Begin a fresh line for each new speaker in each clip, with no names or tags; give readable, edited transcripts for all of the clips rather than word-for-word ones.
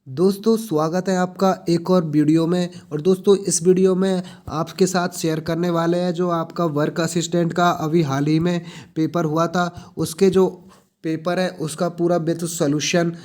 दोस्तों स्वागत है आपका एक और वीडियो में। और दोस्तों इस वीडियो में आपके साथ शेयर करने वाले हैं जो आपका वर्क असिस्टेंट का अभी हाल ही में पेपर हुआ था, उसके जो पेपर है उसका पूरा विथ सॉल्यूशन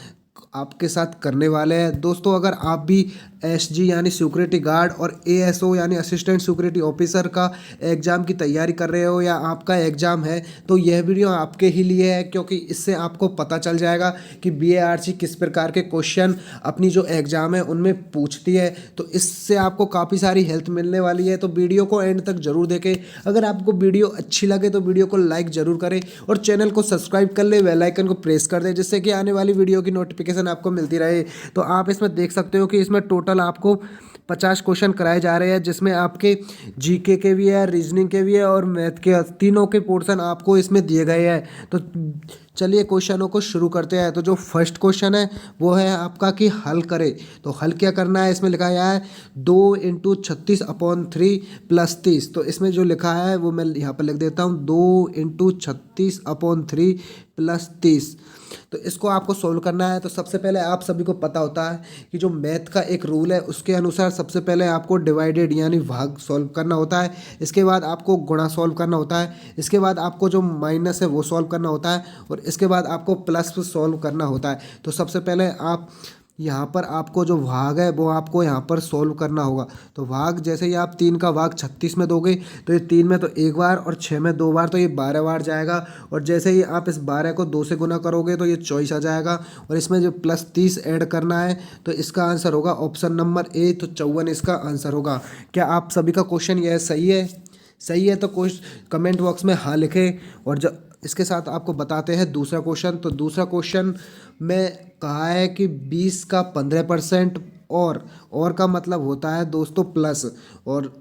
आपके साथ करने वाले हैं। दोस्तों अगर आप भी एसजी यानी सिक्योरिटी गार्ड और एएसओ यानी असिस्टेंट सिक्योरिटी ऑफिसर का एग्ज़ाम की तैयारी कर रहे हो या आपका एग्ज़ाम है तो यह वीडियो आपके ही लिए है, क्योंकि इससे आपको पता चल जाएगा कि बीएआरसी किस प्रकार के क्वेश्चन अपनी जो एग्ज़ाम है उनमें पूछती है। तो इससे आपको काफ़ी सारी हेल्प मिलने वाली है, तो वीडियो को एंड तक जरूर देखें। अगर आपको वीडियो अच्छी लगे तो वीडियो को लाइक ज़रूर करें और चैनल को सब्सक्राइब कर ले, बेल आइकन को प्रेस कर दें जिससे कि आने वाली वीडियो की नोटिफिकेशन आपको मिलती रहे। तो आप इसमें देख सकते हो कि इसमें टोटल आपको 50 क्वेश्चन कराए जा रहे हैं, जिसमें आपके जीके के भी है, रीजनिंग के भी है और मैथ के, तीनों के पोर्शन आपको इसमें दिए गए हैं। तो चलिए क्वेश्चनों को शुरू करते हैं। तो जो फर्स्ट क्वेश्चन है वो है आपका कि हल करे। तो हल क्या करना है, इसमें लिखा गया है 2 × 36/3 + 30। तो इसमें जो लिखा है वो मैं यहाँ पर लिख देता हूँ, 2 × 36/3 + 30। तो इसको आपको सोल्व करना है। तो सबसे पहले आप सभी को पता होता है कि जो मैथ का एक रूल है उसके अनुसार सबसे पहले आपको डिवाइडेड यानी भाग सॉल्व करना होता है, इसके बाद आपको गुणा सॉल्व करना होता है, इसके बाद आपको जो माइनस है वो सॉल्व करना होता है और इसके बाद आपको प्लस सॉल्व करना होता है। तो सबसे पहले आप यहाँ पर आपको जो भाग है वो आपको यहाँ पर सॉल्व करना होगा। तो भाग जैसे ही आप 3 का भाग 36 में दोगे तो ये 3 में तो एक बार और 6 में 2 बार, तो ये 12 बार जाएगा। और जैसे ही आप इस 12 को 2 से गुना करोगे तो ये 24 आ जाएगा। और इसमें जो +30 ऐड करना है तो इसका आंसर होगा ऑप्शन नंबर ए, तो 54 इसका आंसर होगा। क्या आप सभी का क्वेश्चन यह सही है? सही है तो कमेंट बॉक्स में हाँ लिखें। और जब इसके साथ आपको बताते हैं दूसरा क्वेश्चन। तो दूसरा क्वेश्चन में कहा है कि 20 का 15% और का मतलब होता है दोस्तों प्लस, और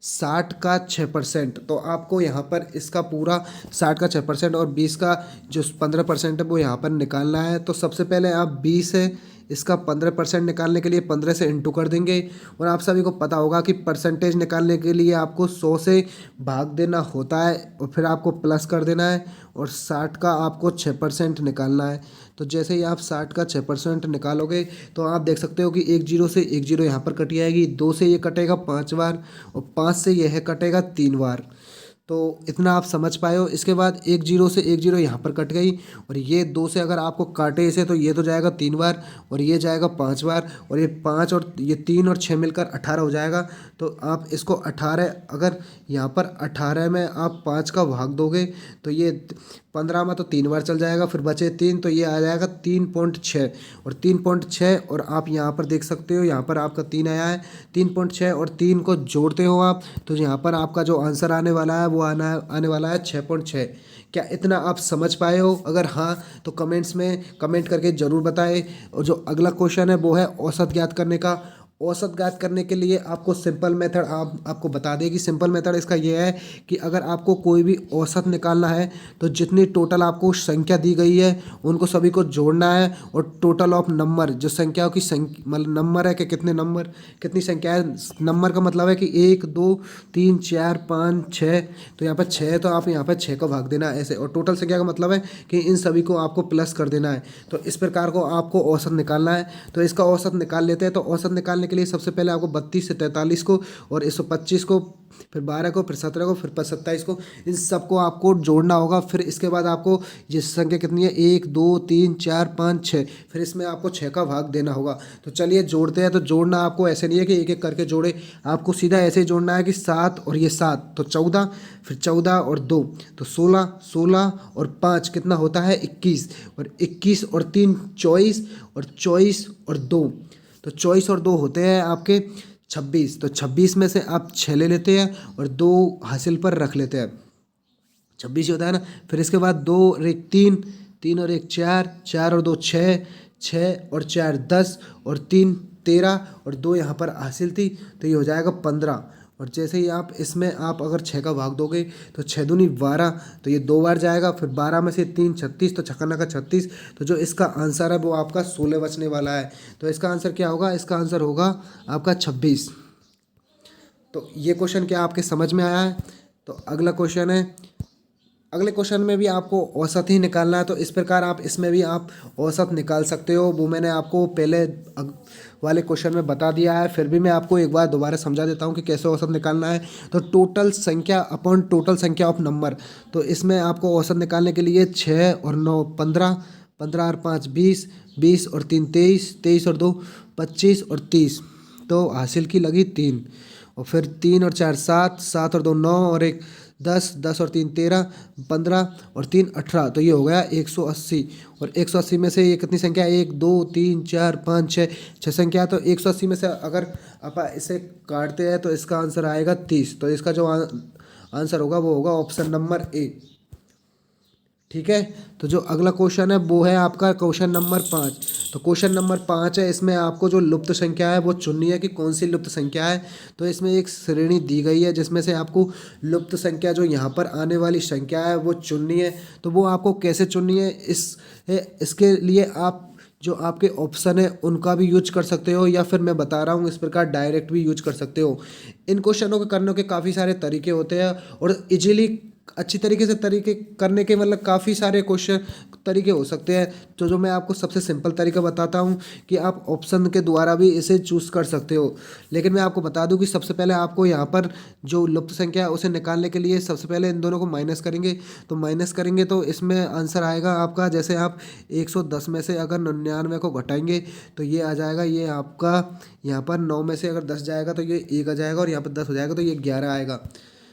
60 का 6%। तो आपको यहाँ पर इसका पूरा 60 का 6% और 20 का जो 15% है वो यहाँ पर निकालना है। तो सबसे पहले आप 20 है इसका 15% निकालने के लिए 15 से इंटू कर देंगे। और आप सभी को पता होगा कि परसेंटेज निकालने के लिए आपको 100 से भाग देना होता है और फिर आपको प्लस कर देना है और 60 का आपको 6% निकालना है। तो जैसे ही आप 60 का 6% निकालोगे तो आप देख सकते हो कि 1 जीरो से 1 जीरो यहाँ पर कट जाएगी, 2 से ये कटेगा 5 बार और 5 से यह कटेगा 3 बार। तो इतना आप समझ पाए हो। इसके बाद 1 जीरो से 1 जीरो यहाँ पर कट गई और ये 2 से अगर आपको काटे इसे तो ये तो जाएगा 3 बार और ये जाएगा 5 बार और ये 5 और ये 3 और 6 मिलकर 18 हो जाएगा। तो आप इसको 18, अगर यहाँ पर 18 में आप 5 का भाग दोगे तो ये 15 में तो 3 बार चल जाएगा, फिर बचे 3 तो ये आ जाएगा 3.6 और 3.6 और आप यहाँ पर देख सकते हो यहाँ पर आपका 3 आया है। 3.6 और 3 को जोड़ते हो आप तो यहाँ पर आपका जो आंसर आने वाला है वो आने वाला है 6.6। क्या इतना आप समझ पाए हो? अगर हाँ तो कमेंट्स में कमेंट करके ज़रूर बताएं। और जो अगला क्वेश्चन है वो है औसत ज्ञात करने का। औसत ज्ञात करने के लिए आपको सिंपल मेथड आपको बता दें कि सिंपल मेथड इसका ये है कि अगर आपको कोई भी औसत निकालना है तो जितनी टोटल आपको संख्या दी गई है उनको सभी को जोड़ना है और टोटल ऑफ नंबर, जो संख्याओं की संख्या मतलब नंबर है कि कितने नंबर कितनी संख्या है, नंबर का मतलब है कि 1 2 3 4 5 6, तो यहाँ पर 6 तो आप यहाँ पर 6 को भाग देना है ऐसे, और टोटल संख्या का मतलब है कि इन सभी को आपको प्लस कर देना है। तो इस प्रकार को आपको औसत निकालना है। तो इसका औसत निकाल लेते हैं। तो औसत निकालने के लिए सबसे पहले आपको 32 से 43 को और 125 को, फिर 12 को, फिर 17 को, फिर 27 को, इन सबको आपको जोड़ना होगा। फिर इसके बाद आपको ये संख्या कितनी है 1 2 3 4 5 6, फिर इसमें आपको 6 का भाग देना होगा। तो चलिए जोड़ते हैं। तो जोड़ना आपको ऐसे नहीं है कि एक एक करके जोड़े, आपको सीधा ऐसे ही जोड़ना है कि 7 और ये 7 तो 14, फिर 14 और 2 तो 16, 16 और 5 कितना होता है 21, और 21 और 3 24 और 24 और 2 तो 24 और 2 होते हैं आपके 26। तो 26 में से आप 6 ले लेते हैं और 2 हासिल पर रख लेते हैं, 26 ही होता है ना। फिर इसके बाद 2 और 1 3, 3 और 1 4, 4 और 2 6, 6 और 4 10 और 3 13 और 2 यहाँ पर हासिल थी तो ये हो जाएगा 15। और जैसे ही आप इसमें आप अगर 6 का भाग दोगे तो 6 दूनी 12, तो ये 2 बार जाएगा, फिर 12 में से 3 36, तो छक्का का 36। तो जो इसका आंसर है वो आपका 16 बचने वाला है। तो इसका आंसर क्या होगा? इसका आंसर होगा आपका 26। तो ये क्वेश्चन क्या आपके समझ में आया है? तो अगला क्वेश्चन है अगले क्वेश्चन में भी आपको औसत ही निकालना है, तो इस प्रकार आप इसमें भी आप औसत निकाल सकते हो। वो मैंने आपको पहले वाले क्वेश्चन में बता दिया है, फिर भी मैं आपको एक बार दोबारा समझा देता हूँ कि कैसे औसत निकालना है। तो टोटल संख्या अपॉन टोटल संख्या ऑफ नंबर, तो इसमें आपको औसत निकालने के लिए 6 और 9 15, 15 और 5 20, 20 और 3 23, 23 और 2 25 और 30, तो हासिल की लगी 3। और फिर 3 और 4 7, 7 और 2 9 और 1 10, 10 और 3 13, 15 और 3 18, तो ये हो गया 180। और 180 में से ये कितनी संख्या है, 1 2 3 4 5 6, 6 संख्या। तो 180 में से अगर आप इसे काटते हैं तो इसका आंसर आएगा 30। तो इसका जो आंसर होगा वो होगा ऑप्शन नंबर ए। ठीक है, तो जो अगला क्वेश्चन है वो है आपका क्वेश्चन नंबर 5। तो क्वेश्चन नंबर 5 है, इसमें आपको जो लुप्त संख्या है वो चुननी है कि कौन सी लुप्त संख्या है। तो इसमें एक श्रेणी दी गई है जिसमें से आपको लुप्त संख्या जो यहाँ पर आने वाली संख्या है वो चुननी है। तो वो आपको कैसे चुननी है, इसके लिए आप जो आपके ऑप्शन है उनका भी यूज कर सकते हो, या फिर मैं बता रहा हूँ इस प्रकार डायरेक्ट भी यूज कर सकते हो। इन क्वेश्चनों को करने के काफ़ी सारे तरीके होते हैं, और इजीली अच्छी तरीके से तरीके करने के मतलब काफ़ी सारे क्वेश्चन तरीके हो सकते हैं। तो जो मैं आपको सबसे सिंपल तरीका बताता हूँ कि आप ऑप्शन के द्वारा भी इसे चूज़ कर सकते हो। लेकिन मैं आपको बता दूँ कि सबसे पहले आपको यहाँ पर जो लुप्त संख्या है उसे निकालने के लिए सबसे पहले इन दोनों को माइनस करेंगे। तो माइनस करेंगे तो इसमें आंसर आएगा आपका, जैसे आप 110 में से अगर 99 को घटाएंगे तो ये आ जाएगा, ये आपका यहाँ पर 9 में से अगर 10 जाएगा तो ये 1 आ जाएगा, और यहाँ पर 10 हो जाएगा तो ये 11 आएगा।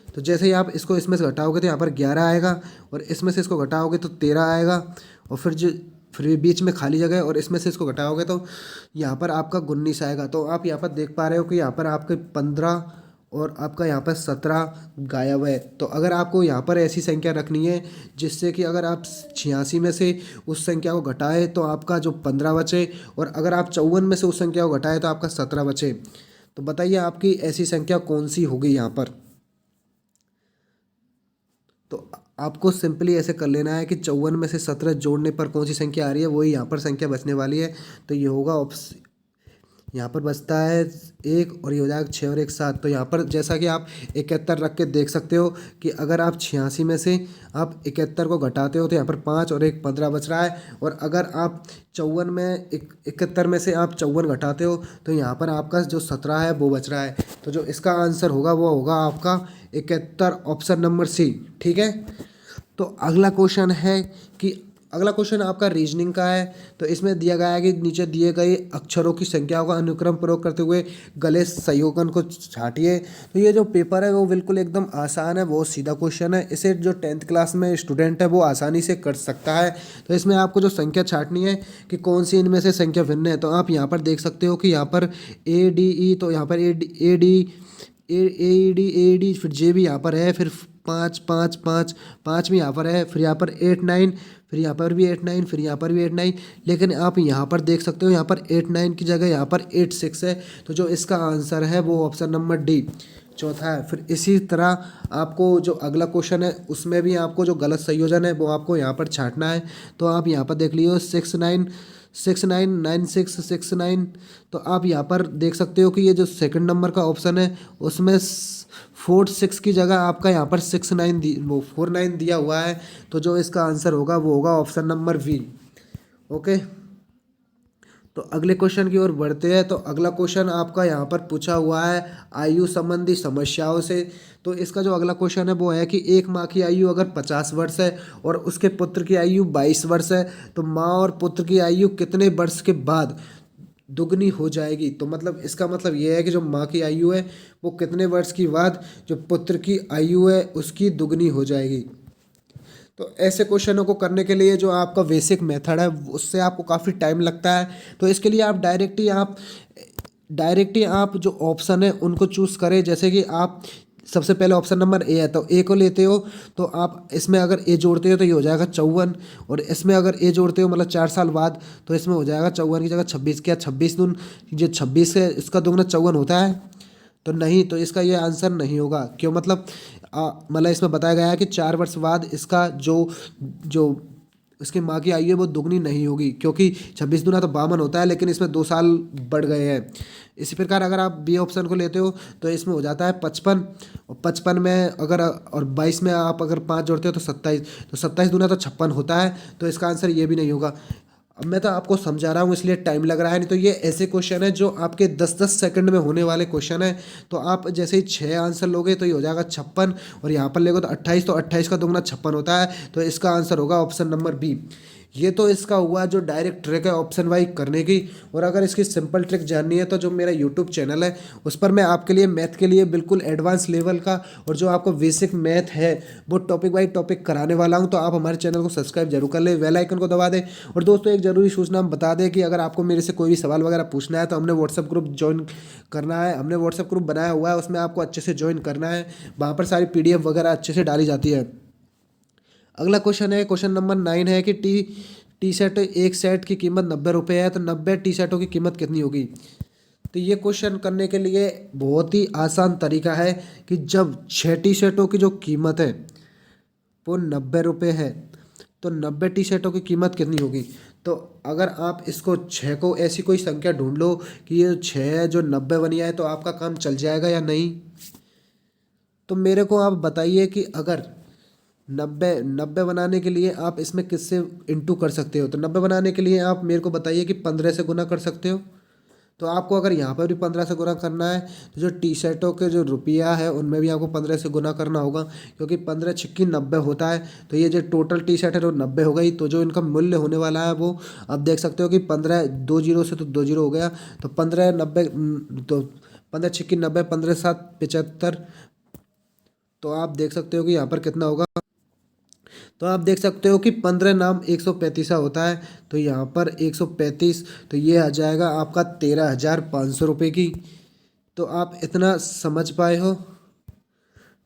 तो जैसे ही आप इसको इसमें से घटाओगे तो यहाँ पर 11 आएगा, और इसमें से इसको घटाओगे तो 13 आएगा, और फिर बीच में खाली जगह है और इसमें से इसको घटाओगे तो यहाँ पर आपका 19 आएगा। तो आप यहाँ पर देख पा रहे हो कि यहाँ पर आपके 15 और आपका यहाँ पर 17 गायब है। तो अगर आपको यहाँ पर ऐसी संख्या रखनी है जिससे कि अगर आप 86 में से उस संख्या को घटाए तो आपका जो 15 बचे, और अगर आप 54 में से उस संख्या को घटाए तो आपका 17 बचे। तो बताइए आपकी ऐसी संख्या कौन सी होगी यहाँ पर। तो आपको सिंपली ऐसे कर लेना है कि 54 में से 17 जोड़ने पर कौन सी संख्या आ रही है वही यहाँ पर संख्या बचने वाली है। तो ये होगा यहाँ पर बचता है 1, और ये हो जाएगा 6 और 1 7। तो यहाँ पर जैसा कि आप 71 रख के देख सकते हो कि अगर आप 86 में से आप 71 को घटाते हो तो यहाँ पर 5 और 1 15 बच रहा है, और अगर आप 54 में 71 में से आप 54 घटाते हो तो यहाँ पर आपका जो 17 है वो बच रहा है। तो जो इसका आंसर होगा वो होगा आपका 71, ऑप्शन नंबर सी। ठीक है, तो अगला क्वेश्चन आपका रीजनिंग का है। तो इसमें दिया गया है कि नीचे दिए गए अक्षरों की संख्याओं का अनुक्रम प्रयोग करते हुए गले संयोजन को छांटिए। तो ये जो पेपर है वो बिल्कुल एकदम आसान है, बहुत सीधा क्वेश्चन है। इसे जो 10th क्लास में स्टूडेंट है वो आसानी से कर सकता है। तो इसमें आपको जो संख्या छांटनी है कि कौन सी इनमें से संख्या भिन्न है, तो आप यहाँ पर देख सकते हो कि यहाँ पर ADE, तो यहाँ पर AD फिर जे भी यहाँ पर है, फिर 5 5 5 5 भी यहाँ पर है, फिर यहाँ पर 8 9, फिर यहाँ पर भी 8 9, फिर यहाँ पर भी 8 9। लेकिन आप यहाँ पर देख सकते हो यहाँ पर 8 9 की जगह यहाँ पर 8 6 है। तो जो इसका आंसर है वो ऑप्शन नंबर डी चौथा है। फिर इसी तरह आपको जो अगला क्वेश्चन है उसमें भी आपको जो गलत संयोजन है वो आपको यहाँ पर छांटना है। तो आप यहाँ पर देख लीजिए 6 9 6 9 9 6 6 9। तो आप यहाँ पर देख सकते हो कि ये जो सेकंड नंबर का ऑप्शन है उसमें 4 6 की जगह आपका यहाँ पर 6 9 वो 4 9 दिया हुआ है। तो जो इसका आंसर होगा वो होगा ऑप्शन नंबर बी। ओके, तो अगले क्वेश्चन की ओर बढ़ते हैं। तो अगला क्वेश्चन आपका यहाँ पर पूछा हुआ है आयु संबंधी समस्याओं से। तो इसका जो अगला क्वेश्चन है वो है कि एक माँ की आयु अगर 50 वर्ष है और उसके पुत्र की आयु 22 वर्ष है, तो माँ और पुत्र की आयु कितने वर्ष के बाद दुगनी हो जाएगी। तो मतलब इसका मतलब ये है कि जो माँ की आयु है वो कितने वर्ष के बाद जो पुत्र की आयु है उसकी दुगनी हो जाएगी। तो ऐसे क्वेश्चनों को करने के लिए जो आपका बेसिक मेथड है उससे आपको काफ़ी टाइम लगता है। तो इसके लिए आप डायरेक्टली आप जो ऑप्शन है उनको चूज़ करें। जैसे कि आप सबसे पहले ऑप्शन नंबर ए है, तो ए को लेते हो तो आप इसमें अगर ए जोड़ते हो तो ये हो जाएगा 54, और इसमें अगर ए जोड़ते हो मतलब 4 साल बाद तो इसमें हो जाएगा 54 की जगह 26। क्या 26 दून जो 26 है इसका दुगना 54 होता है? तो नहीं, तो इसका ये आंसर नहीं होगा। क्यों? मतलब इसमें बताया गया है कि 4 वर्ष बाद इसका जो उसकी माँ की आयु है वो दुगनी नहीं होगी, क्योंकि 26 दूना तो 52 होता है, लेकिन इसमें 2 साल बढ़ गए हैं। इसी प्रकार अगर आप बी ऑप्शन को लेते हो तो इसमें हो जाता है 55, और 55 में अगर और 22 में आप अगर 5 जोड़ते हो तो 27, तो 27 दूना तो 56 होता है, तो इसका आंसर ये भी नहीं होगा। अब मैं तो आपको समझा रहा हूँ इसलिए टाइम लग रहा है, नहीं तो ये ऐसे क्वेश्चन है जो आपके 10-10 सेकंड में होने वाले क्वेश्चन है। तो आप जैसे ही 6 आंसर लोगे तो ये हो जाएगा 56, और यहाँ पर लेगो तो 28, तो 28 का दुगना 56 होता है, तो इसका आंसर होगा ऑप्शन नंबर बी। ये तो इसका हुआ जो डायरेक्ट ट्रिक है ऑप्शन वाइज करने की। और अगर इसकी सिंपल ट्रिक जाननी है तो जो मेरा यूट्यूब चैनल है उस पर मैं आपके लिए मैथ के लिए बिल्कुल एडवांस लेवल का और जो आपको बेसिक मैथ है वो टॉपिक वाइज टॉपिक कराने वाला हूं। तो आप हमारे चैनल को सब्सक्राइब जरूर कर ले, बेल आइकन को दबा दें। और दोस्तों एक जरूरी सूचना हम बता दें कि अगर आपको मेरे से कोई भी सवाल वगैरह पूछना है तो हमने व्हाट्सएप ग्रुप ज्वाइन करना है, हमने व्हाट्सएप ग्रुप बनाया हुआ है, उसमें आपको अच्छे से ज्वाइन करना है। वहाँ पर सारी PDF वगैरह अच्छे से डाली जाती है। अगला क्वेश्चन है, क्वेश्चन नंबर 9 है कि टी शर्ट एक सेट की कीमत 90 रुपये है, तो 90 टी शर्टों की कीमत कितनी होगी। तो ये क्वेश्चन करने के लिए बहुत ही आसान तरीका है कि जब 6 टी शर्टों की जो कीमत है वो 90 रुपये है, तो 90 टी शर्टों की कीमत कितनी होगी। तो अगर आप इसको 6 को ऐसी कोई संख्या ढूंढ लो कि ये 6 है जो 90 बन जाए तो आपका काम चल जाएगा या नहीं। तो मेरे को आप बताइए कि अगर 90 बनाने के लिए आप इसमें किससे इंटू कर सकते हो। तो 90 बनाने के लिए आप मेरे को बताइए कि 15 से गुना कर सकते हो। तो आपको अगर यहाँ पर भी 15 से गुना करना है तो जो टी शर्टों के जो रुपया है उनमें भी आपको 15 से गुना करना होगा, क्योंकि 15 छिक्की 90 होता है। तो ये जो टोटल टी शर्ट है वो 90 हो गई। तो जो इनका मूल्य होने वाला है वो आप देख सकते हो कि 15, 2 जीरो से तो 2 जीरो हो गया, तो 15 90, तो 15 छिक्की 90, 15 7 75। तो आप देख सकते हो कि यहाँ पर कितना होगा। तो आप देख सकते हो कि 15 नाम 135 होता है, तो यहाँ पर 135, तो ये आ जाएगा आपका 13,500 रुपये की। तो आप इतना समझ पाए हो।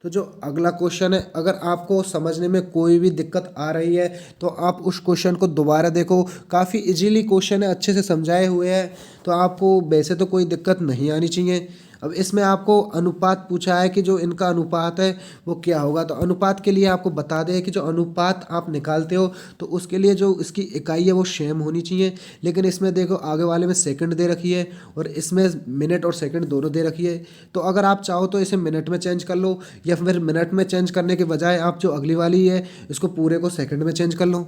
तो जो अगला क्वेश्चन है, अगर आपको समझने में कोई भी दिक्कत आ रही है तो आप उस क्वेश्चन को दोबारा देखो, काफ़ी इजीली क्वेश्चन है, अच्छे से समझाए हुए हैं, तो आपको वैसे तो कोई दिक्कत नहीं आनी चाहिए। अब इसमें आपको अनुपात पूछा है कि जो इनका अनुपात है वो क्या होगा। तो अनुपात के लिए आपको बता दें कि जो अनुपात आप निकालते हो तो उसके लिए जो इसकी इकाई है वो सेम होनी चाहिए। लेकिन इसमें देखो आगे वाले में सेकंड दे रखी है और इसमें मिनट और सेकंड दोनों दे रखी है। तो अगर आप चाहो तो इसे मिनट में चेंज कर लो, या फिर मिनट में चेंज करने के बजाय आप जो अगली वाली है इसको पूरे को सेकंड में चेंज कर लो।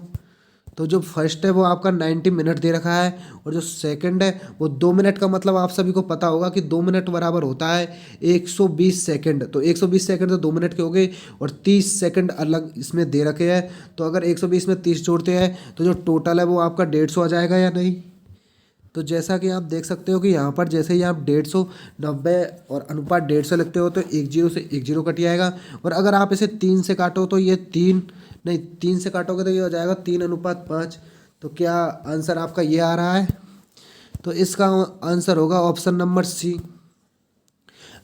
तो जो फर्स्ट है वो आपका 90 मिनट दे रखा है, और जो सेकंड है वो 2 मिनट का, मतलब आप सभी को पता होगा कि 2 मिनट बराबर होता है 120 सेकंड। तो 120 सेकंड तो 2 मिनट के हो गए, और 30 सेकंड अलग इसमें दे रखे हैं। तो अगर 120 में 30 जोड़ते हैं तो जो टोटल है वो आपका 150 आ जाएगा या नहीं। तो जैसा कि आप देख सकते हो कि यहाँ पर जैसे ही आप 150, 90 और अनुपात 150 लिखते हो तो 10 से 10 कट जाएगा। और अगर आप इसे 3 से काटो तो ये 3 नहीं, 3 से काटोगे तो ये हो जाएगा 3:5। तो क्या आंसर आपका ये आ रहा है। तो इसका आंसर होगा ऑप्शन नंबर सी।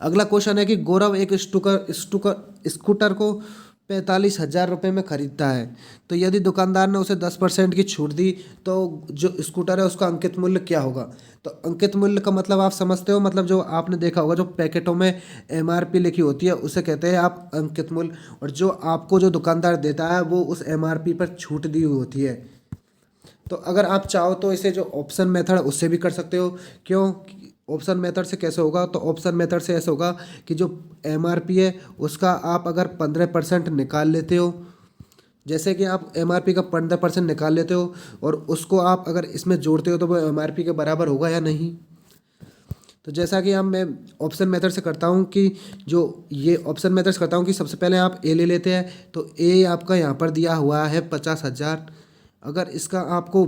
अगला क्वेश्चन है कि गौरव एक स्कूटर को 45,000 रुपये में खरीदता है। तो यदि दुकानदार ने उसे 10% की छूट दी तो जो स्कूटर है उसका अंकित मूल्य क्या होगा। तो अंकित मूल्य का मतलब आप समझते हो, मतलब जो आपने देखा होगा जो पैकेटों में MRP लिखी होती है उसे कहते हैं आप अंकित मूल्य, और जो आपको जो दुकानदार देता है वो उस MRP पर छूट दी हुई होती है। तो अगर आप चाहो तो इसे जो ऑप्शन मेथड है उससे भी कर सकते हो। क्यों, ऑप्शन मेथड से कैसे होगा। तो ऑप्शन मेथड से ऐसा होगा कि जो MRP है उसका आप अगर 15% निकाल लेते हो, जैसे कि आप MRP का 15% निकाल लेते हो और उसको आप अगर इसमें जोड़ते हो तो वो MRP के बराबर होगा या नहीं। तो जैसा कि मैं ऑप्शन मेथड से करता हूँ कि जो ये ऑप्शन मेथड से करता हूँ कि सबसे पहले आप ए ले लेते हैं। तो ए आपका यहाँ पर दिया हुआ है 50,000। अगर इसका आपको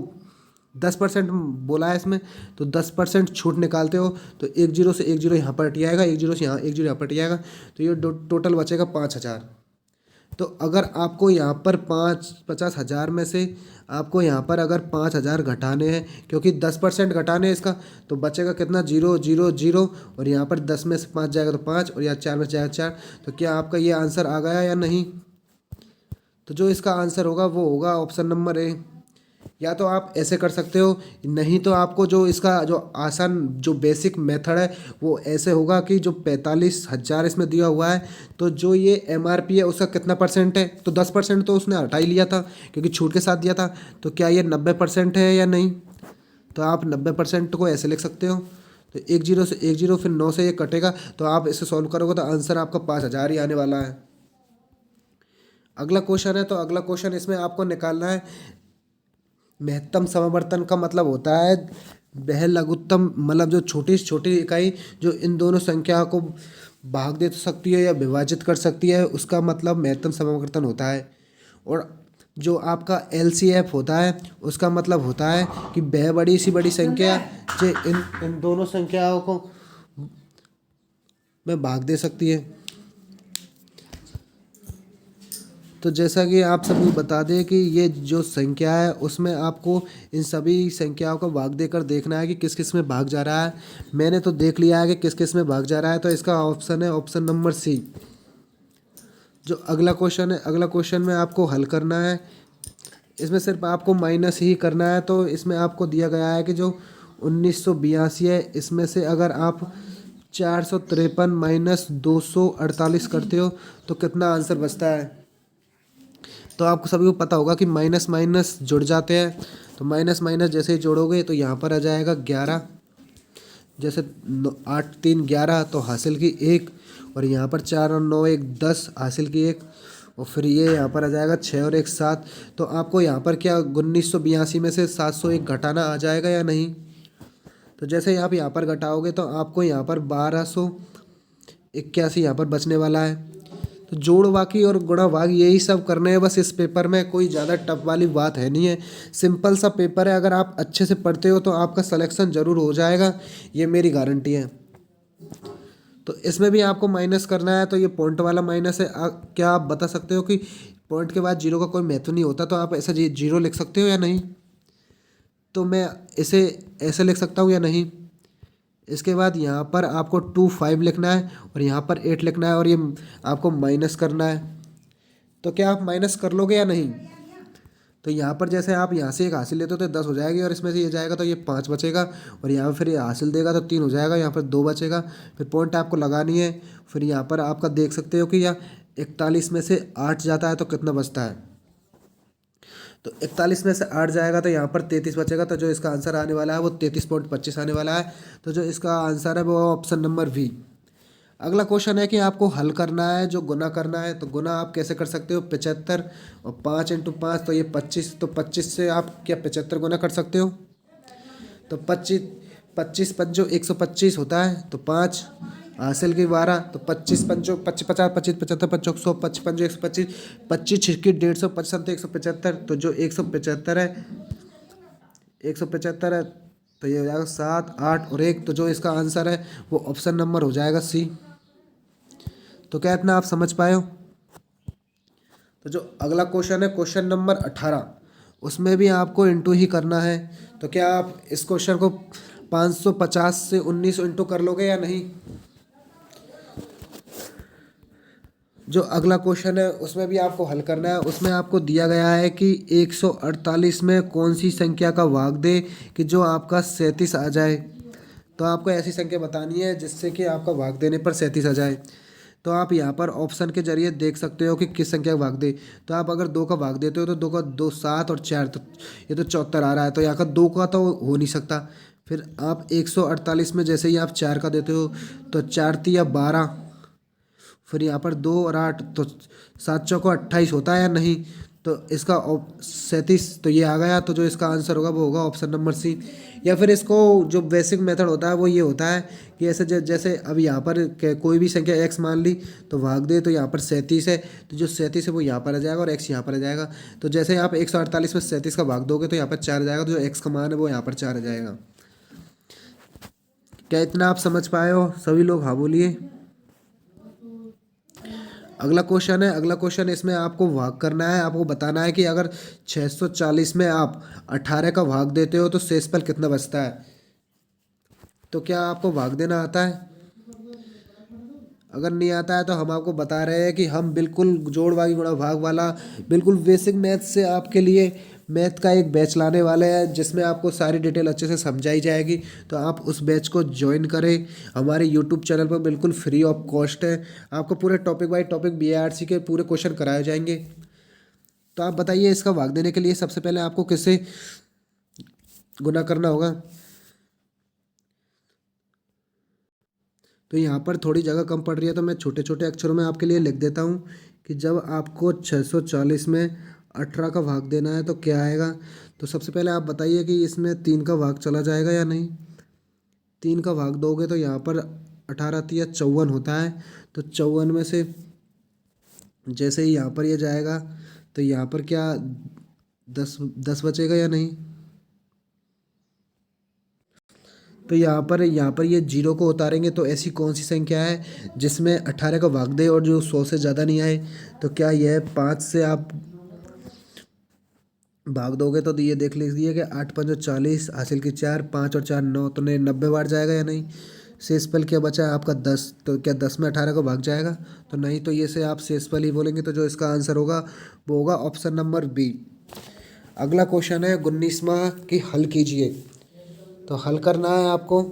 10% बोला है इसमें, तो 10% छूट निकालते हो तो 1 जीरो से 1 जीरो यहाँ पर हट जाएगा, 1 जीरो से यहाँ 1 जीरो यहाँ पर हट जाएगा, तो ये टोटल बचेगा 5,000। तो अगर आपको यहाँ पर 50,000 में से आपको यहाँ पर अगर 5,000 घटाने हैं, क्योंकि 10% घटाने हैं इसका, तो बचेगा कितना 0 0 0, और यहाँ पर 10 में से 5 जाएगा तो 5, और यहाँ 4 में से जाएगा 4। तो क्या आपका ये आंसर आ गया या नहीं। तो जो इसका आंसर होगा वो होगा ऑप्शन नंबर ए। या तो आप ऐसे कर सकते हो, नहीं तो आपको जो इसका जो आसान जो बेसिक मेथड है वो ऐसे होगा कि जो 45,000 इसमें दिया हुआ है, तो जो ये एमआरपी है उसका कितना परसेंट है, तो 10% तो उसने हटा ही लिया था क्योंकि छूट के साथ दिया था। तो क्या ये 90% है या नहीं, तो आप 90% को ऐसे लिख सकते हो। तो एक जीरो से एक जीरो, फिर 9 से ये कटेगा, तो आप इसे सॉल्व करोगे तो आंसर आपका 5,000 ही आने वाला है। अगला क्वेश्चन है, तो अगला क्वेश्चन इसमें आपको निकालना है महत्तम समावर्तन का मतलब होता है वह लघुत्तम, मतलब जो छोटी से छोटी इकाई जो इन दोनों संख्या को भाग दे सकती है या विभाजित कर सकती है, उसका मतलब महत्तम समावर्तन होता है। और जो आपका एलसीएफ होता है उसका मतलब होता है कि वह बड़ी सी बड़ी संख्या जो इन इन दोनों संख्याओं को में भाग दे सकती है। तो जैसा कि आप सभी बता दें कि ये जो संख्या है उसमें आपको इन सभी संख्याओं को भाग देकर देखना है कि किस किस में भाग जा रहा है। मैंने तो देख लिया है कि किस किस में भाग जा रहा है, तो इसका ऑप्शन है ऑप्शन नंबर सी। जो अगला क्वेश्चन है, अगला क्वेश्चन में आपको हल करना है, इसमें सिर्फ आपको माइनस ही करना है। तो इसमें आपको दिया गया है कि जो 1982 है, इसमें से अगर आप 453 माइनस 248 करते हो तो कितना आंसर बचता है। तो आपको सभी को पता होगा कि माइनस माइनस जुड़ जाते हैं, तो माइनस माइनस जैसे ही जोड़ोगे तो यहाँ पर आ जाएगा 11, जैसे 8 3 11 तो हासिल की 1, और यहाँ पर 4 और 9 1 10 हासिल की 1, और फिर ये यहाँ पर आ जाएगा 6 और 1 7। तो आपको यहाँ पर क्या 1982 में से 701 घटाना आ जाएगा या नहीं। तो जैसे ही आप यहाँ पर घटाओगे तो आपको यहाँ पर 1281 यहाँ पर बचने वाला है। तो जोड़ बाकी और गुणा भाग यही सब करने हैं बस इस पेपर में, कोई ज़्यादा टफ वाली बात है नहीं है, सिंपल सा पेपर है। अगर आप अच्छे से पढ़ते हो तो आपका सिलेक्शन ज़रूर हो जाएगा, ये मेरी गारंटी है। तो इसमें भी आपको माइनस करना है, तो ये पॉइंट वाला माइनस है। क्या आप बता सकते हो कि पॉइंट के बाद जीरो का कोई महत्व नहीं होता, तो आप ऐसा जीरो लिख सकते हो या नहीं। तो मैं इसे ऐसे लिख सकता हूँ या नहीं। इसके बाद यहाँ पर आपको 25 लिखना है और यहाँ पर 8 लिखना है, और ये आपको माइनस करना है। तो क्या आप माइनस कर लोगे या नहीं। तो यहाँ पर जैसे आप यहाँ से एक हासिल लेते हो तो 10 हो जाएगी, और इसमें से ये जाएगा तो ये 5 बचेगा, और यहाँ पर फिर ये हासिल देगा तो 3 हो जाएगा, यहाँ पर 2 बचेगा। फिर पॉइंट आपको लगानी है। फिर यहाँ पर आपका देख सकते हो कि यह 41 में से 8 जाता है तो कितना बचता है। तो 41 में से 8 जाएगा तो यहाँ पर 33 बचेगा, तो जो इसका आंसर आने वाला है वो 33.25 आने वाला है। तो जो इसका आंसर है वो ऑप्शन नंबर वी। अगला क्वेश्चन है कि आपको हल करना है जो गुना करना है। तो गुना आप कैसे कर सकते हो, 75 और 5 इंटू 5 तो ये 25, तो 25 से आप क्या 75 गुना कर सकते हो। तो 25 25 पंचो 125 होता है, तो 5 हासिल की 12, तो 25 पंचो 25 50 25 75 पंचो 100 25 पंचो 125 25 छिटकी 150 55 175। तो जो 175 है 175 है, तो ये हो जाएगा 7 8 और 1। तो जो इसका आंसर है वो ऑप्शन नंबर हो जाएगा सी। तो क्या इतना आप समझ पाए हो। तो जो अगला क्वेश्चन है क्वेश्चन नंबर 18, उसमें भी आपको इंटू ही करना है। तो क्या आप इस क्वेश्चन को 550 से 19 इंटू कर लोगे या नहीं। जो अगला क्वेश्चन है उसमें भी आपको हल करना है। उसमें आपको दिया गया है कि 148 में कौन सी संख्या का भाग दे कि जो आपका 37 आ जाए। तो आपको ऐसी संख्या बतानी है जिससे कि आपका भाग देने पर 37 आ जाए। तो आप यहाँ पर ऑप्शन के जरिए देख सकते हो कि किस संख्या का भाग दे। तो आप अगर 2 का भाग देते हो तो 2 का 2 7 और 4, तो ये तो 74 आ रहा है, तो यहाँ का 2 का तो हो नहीं सकता। फिर आप 148 में जैसे ही आप 4 का देते हो तो 4 तिया 12, फिर यहाँ पर 2 और 8, तो 7 चौको 28 होता है या नहीं। तो इसका 37 तो ये आ गया। तो जो इसका आंसर होगा वो होगा ऑप्शन नंबर सी। या फिर इसको जो बेसिक मेथड होता है वो ये होता है कि ऐसे जैसे अब यहाँ पर कोई भी संख्या x मान ली तो भाग दे, तो यहाँ पर 37 है, तो जो 37 है वो यहाँ पर आ जाएगा और x यहाँ पर आ जाएगा। तो जैसे आप 148 में 37 का भाग दोगे तो यहाँ पर 4 आ जाएगा, तो जो x का मान है वो यहाँ पर 4 आ जाएगा। क्या इतना आप समझ पाए हो सभी लोग, हाँ बोलिए। अगला क्वेश्चन है, अगला क्वेश्चन इसमें आपको भाग करना है। आपको बताना है कि अगर 640 में आप 18 का भाग देते हो तो शेषफल कितना बचता है। तो क्या आपको भाग देना आता है। अगर नहीं आता है तो हम आपको बता रहे हैं कि हम बिल्कुल जोड़ भाग गुणा भाग वाला बिल्कुल बेसिक मैथ से आपके लिए मैथ का एक बैच लाने वाले हैं जिसमें आपको सारी डिटेल अच्छे से समझाई जाएगी। तो आप उस बैच को ज्वाइन करें। हमारे यूट्यूब चैनल पर बिल्कुल फ्री ऑफ कॉस्ट है। आपको पूरे टॉपिक बाई टॉपिक BIRC के पूरे क्वेश्चन कराए जाएंगे। तो आप बताइए, इसका भाग देने के लिए सबसे पहले आपको किससे गुना करना होगा? तो यहाँ पर थोड़ी जगह कम पड़ रही है तो मैं छोटे छोटे अक्षरों में आपके लिए लिख देता हूँ कि जब आपको 640 में 18 का भाग देना है तो क्या आएगा। तो सबसे पहले आप बताइए कि इसमें 3 का भाग चला जाएगा या नहीं। 3 का भाग दोगे तो यहाँ पर 18 तिया 54 होता है। तो 54 में से जैसे ही यहाँ पर ये जाएगा तो यहाँ पर क्या 10 बचेगा या नहीं। तो यहाँ पर ये जीरो को उतारेंगे तो ऐसी कौन सी संख्या है जिसमें 18 का भाग दे और जो 100 से ज़्यादा नहीं आए। तो क्या यह 5 से आप भाग दोगे तो ये देख लीजिए कि 8 5 40, हासिल की 4, 5 और 4 9, तो 90 बार जाएगा या नहीं। शेषफल क्या बचा है आपका 10। तो क्या 10 में 18 को भाग जाएगा? तो नहीं, तो ये से आप शेषफल ही बोलेंगे। तो जो इसका आंसर होगा वो होगा ऑप्शन नंबर बी। अगला क्वेश्चन है 19वां की हल कीजिए। तो हल करना है आपको।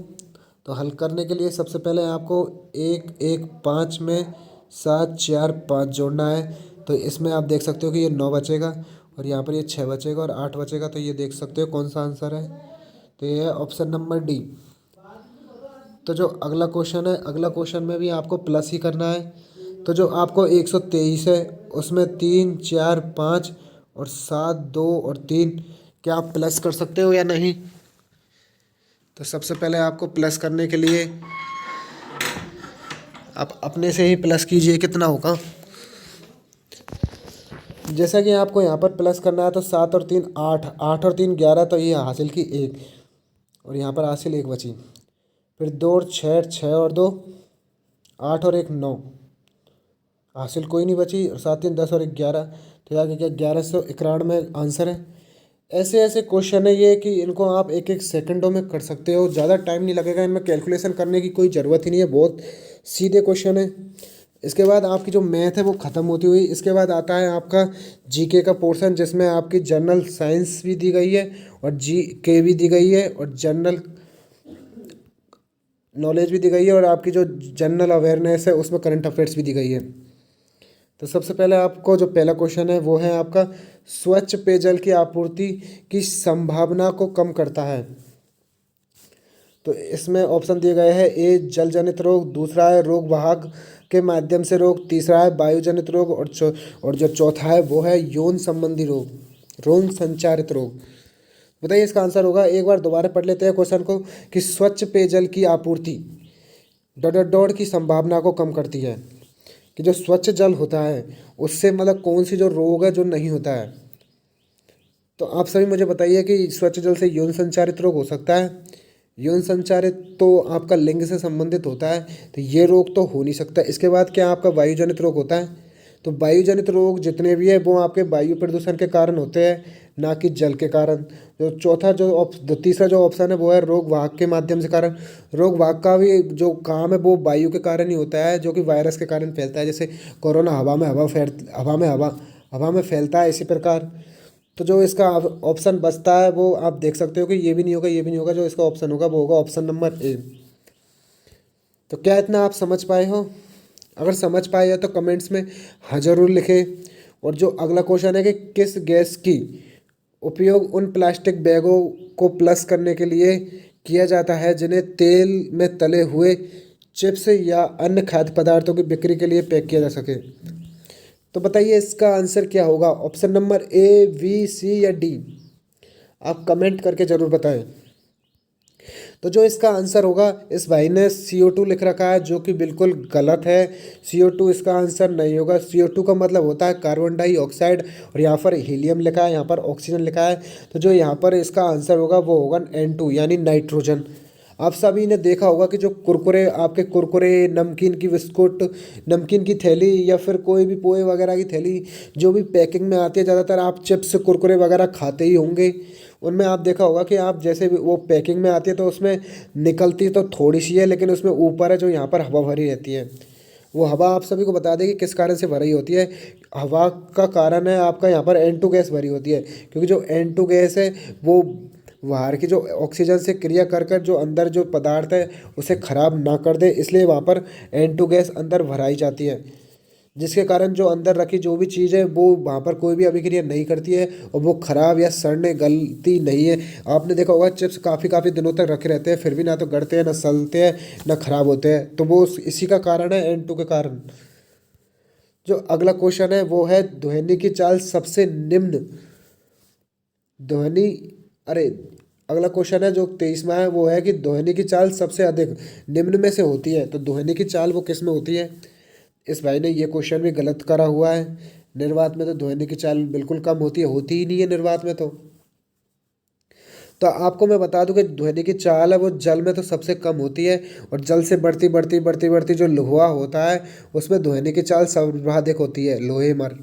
तो हल करने के लिए सबसे पहले आपको 1 1 5 में 7 4 5 जोड़ना है। तो इसमें आप देख सकते हो कि ये 9 बचेगा और यहाँ पर ये 6 बचेगा और 8 बचेगा। तो ये देख सकते हो कौन सा आंसर है। तो ये है ऑप्शन नंबर डी। तो जो अगला क्वेश्चन है, अगला क्वेश्चन में भी आपको प्लस ही करना है। तो जो आपको 123 है उसमें 3 4 5 और 7 2 और 3, क्या आप प्लस कर सकते हो या नहीं। तो सबसे पहले आपको प्लस करने के लिए आप अपने से ही प्लस कीजिए कितना होगा। जैसा कि आपको यहाँ पर प्लस करना है तो 7 और 3 8, 8 और 3 11, तो ये हासिल की 1 और यहाँ पर हासिल 1 बची। फिर 2 और 6, 6 और 2 8 और 1 9, हासिल कोई नहीं बची। और 7 3 10 और 1 11, तो यहाँ क्या 1191 आंसर है। ऐसे ऐसे क्वेश्चन है ये कि इनको आप एक एक सेकंडों में कर सकते हो। ज़्यादा टाइम नहीं लगेगा इनमें, कैलकुलेशन करने की कोई ज़रूरत ही नहीं है, बहुत सीधे क्वेश्चन है। इसके बाद आपकी जो मैथ है वो ख़त्म होती हुई, इसके बाद आता है आपका जीके का पोर्शन जिसमें आपकी जनरल साइंस भी दी गई है और जीके भी दी गई है और जनरल नॉलेज भी दी गई है और आपकी जो जनरल अवेयरनेस है उसमें करंट अफेयर्स भी दी गई है। तो सबसे पहले आपको जो पहला क्वेश्चन है वो है आपका स्वच्छ पेयजल की आपूर्ति की संभावना को कम करता है। तो इसमें ऑप्शन दिए गए हैं। ए जल जनित रोग, दूसरा है रोग वाहक के माध्यम से रोग, तीसरा है वायु जनित रोग और जो चौथा है वो है यौन संबंधी रोग, यौन संचारित रोग। बताइए इसका आंसर होगा। एक बार दोबारा पढ़ लेते हैं क्वेश्चन को कि स्वच्छ पेयजल की आपूर्ति डॉट डॉट डॉट की संभावना को कम करती है कि जो स्वच्छ जल होता है उससे मतलब कौन सी जो रोग है जो नहीं होता है। तो आप सभी मुझे बताइए कि स्वच्छ जल से यौन संचारित रोग हो सकता है। यौन संचारित तो आपका लिंग से संबंधित होता है, तो ये रोग तो हो नहीं सकता। इसके बाद क्या आपका वायु जनित रोग होता है। तो वायु जनित रोग जितने भी है वो आपके वायु प्रदूषण के कारण होते हैं, ना कि जल के कारण। जो चौथा जो तीसरा जो ऑप्शन है वो है रोग वाहक के माध्यम से कारण। रोग वाहक का भी जो काम है वो वायु के कारण ही होता है, जो कि वायरस के कारण फैलता है। जैसे कोरोना हवा में फैलता है, इसी प्रकार। तो जो इसका ऑप्शन बचता है वो आप देख सकते हो कि ये भी नहीं होगा, ये भी नहीं होगा। जो इसका ऑप्शन होगा वो होगा ऑप्शन नंबर ए। तो क्या इतना आप समझ पाए हो? अगर समझ पाए हो तो कमेंट्स में हाँ ज़रूर लिखें। और जो अगला क्वेश्चन है कि किस गैस की उपयोग उन प्लास्टिक बैगों को प्लस करने के लिए किया जाता है जिन्हें तेल में तले हुए चिप्स या अन्य खाद्य पदार्थों की बिक्री के लिए पैक किया जा सके। तो बताइए इसका आंसर क्या होगा। ऑप्शन नंबर ए, बी, सी या डी, आप कमेंट करके ज़रूर बताएं। तो जो इसका आंसर होगा, इस भाई ने CO2 लिख रखा है जो कि बिल्कुल गलत है। CO2 इसका आंसर नहीं होगा। CO2 का मतलब होता है कार्बन डाइऑक्साइड और यहाँ पर हीलियम लिखा है, यहाँ पर ऑक्सीजन लिखा है। तो जो यहाँ पर इसका आंसर होगा वो होगा N2 यानी नाइट्रोजन। आप सभी ने देखा होगा कि जो आपके कुरकुरे, नमकीन की बिस्कुट, नमकीन की थैली या फिर कोई भी पोहे वगैरह की थैली जो भी पैकिंग में आती है, ज़्यादातर आप चिप्स कुरकुरे वगैरह खाते ही होंगे। उनमें आप देखा होगा कि आप जैसे भी वो पैकिंग में आती है तो उसमें निकलती तो थोड़ी सी है, लेकिन उसमें ऊपर है जो यहाँ पर हवा भरी रहती है। वो हवा आप सभी को बता दें कि किस कारण से भरी होती है। हवा का कारण है आपका यहाँ पर N2 गैस भरी होती है, क्योंकि जो N2 गैस है वो बाहर की जो ऑक्सीजन से क्रिया कर कर जो अंदर जो पदार्थ है उसे खराब ना कर दे, इसलिए वहाँ पर N2 गैस अंदर भराई जाती है, जिसके कारण जो अंदर रखी जो भी चीज़ है वो वहाँ पर कोई भी अभिक्रिया नहीं करती है और वो खराब या सड़ने गलती नहीं है। आपने देखा होगा चिप्स काफ़ी काफ़ी दिनों तक रखे रहते हैं, फिर भी ना तो गलते हैं, ना सलते हैं, ना खराब होते हैं, तो वो इसी का कारण है, N2 के कारण। जो अगला क्वेश्चन है वो है ध्वनि की चाल सबसे निम्न ध्वनि अरे अगला क्वेश्चन है जो 23वां है वो है कि ध्वनि की चाल सबसे अधिक निम्न में से होती है, तो ध्वनि की चाल वो किस में होती है। इस भाई ने ये क्वेश्चन भी गलत करा हुआ है। निर्वात में तो ध्वनि की चाल बिल्कुल कम होती है, होती ही नहीं है निर्वात में। तो आपको मैं बता दूं कि ध्वनि की चाल है वो जल में तो सबसे कम होती है, और जल से बढ़ती बढ़ती बढ़ती बढ़ती जो लोहा होता है उसमें ध्वनि की चाल सर्वाधिक होती है, लोहे मर।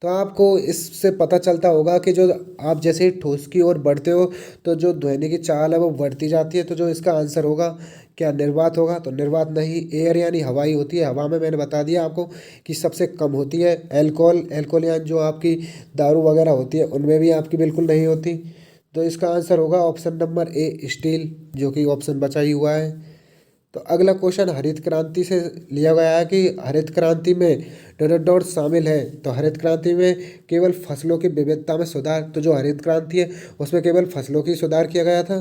तो आपको इससे पता चलता होगा कि जो आप जैसे ही ठोस की ओर बढ़ते हो तो जो ध्वनि की चाल है वो बढ़ती जाती है। तो जो इसका आंसर होगा क्या, निर्वात होगा। तो निर्वात नहीं, एयर यानी हवाई होती है। हवा में मैंने बता दिया आपको कि सबसे कम होती है। एल्कोहल एल्कोहल यानी जो आपकी दारू वगैरह होती है उनमें भी आपकी बिल्कुल नहीं होती। तो इसका आंसर होगा ऑप्शन नंबर ए, स्टील, जो कि ऑप्शन बचा ही हुआ है। तो अगला क्वेश्चन हरित क्रांति से लिया गया है कि हरित क्रांति में डॉट डॉट शामिल है। तो हरित क्रांति में केवल फसलों की विविधता में सुधार, तो जो हरित क्रांति है उसमें केवल फसलों की सुधार किया गया था,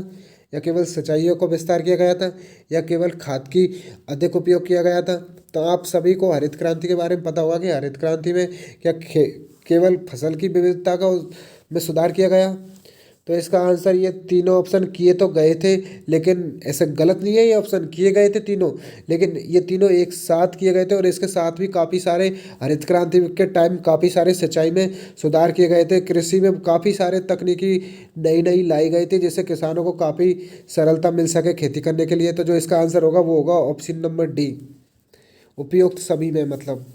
या केवल सिंचाइयों को विस्तार किया गया था, या केवल खाद की अधिक उपयोग किया गया था। तो आप सभी को हरित क्रांति के बारे में पता होगा कि हरित क्रांति में क्या केवल फसल की विविधता का में सुधार किया गया। तो इसका आंसर ये तीनों ऑप्शन किए तो गए थे, लेकिन ऐसे गलत नहीं है, ये ऑप्शन किए गए थे तीनों, लेकिन ये तीनों एक साथ किए गए थे। और इसके साथ भी काफ़ी सारे हरित क्रांति के टाइम काफ़ी सारे सिंचाई में सुधार किए गए थे, कृषि में काफ़ी सारे तकनीकी नई नई लाई गई थी, जिससे किसानों को काफ़ी सरलता मिल सके खेती करने के लिए। तो जो इसका आंसर होगा वो होगा ऑप्शन नंबर डी, उपयुक्त सभी में मतलब।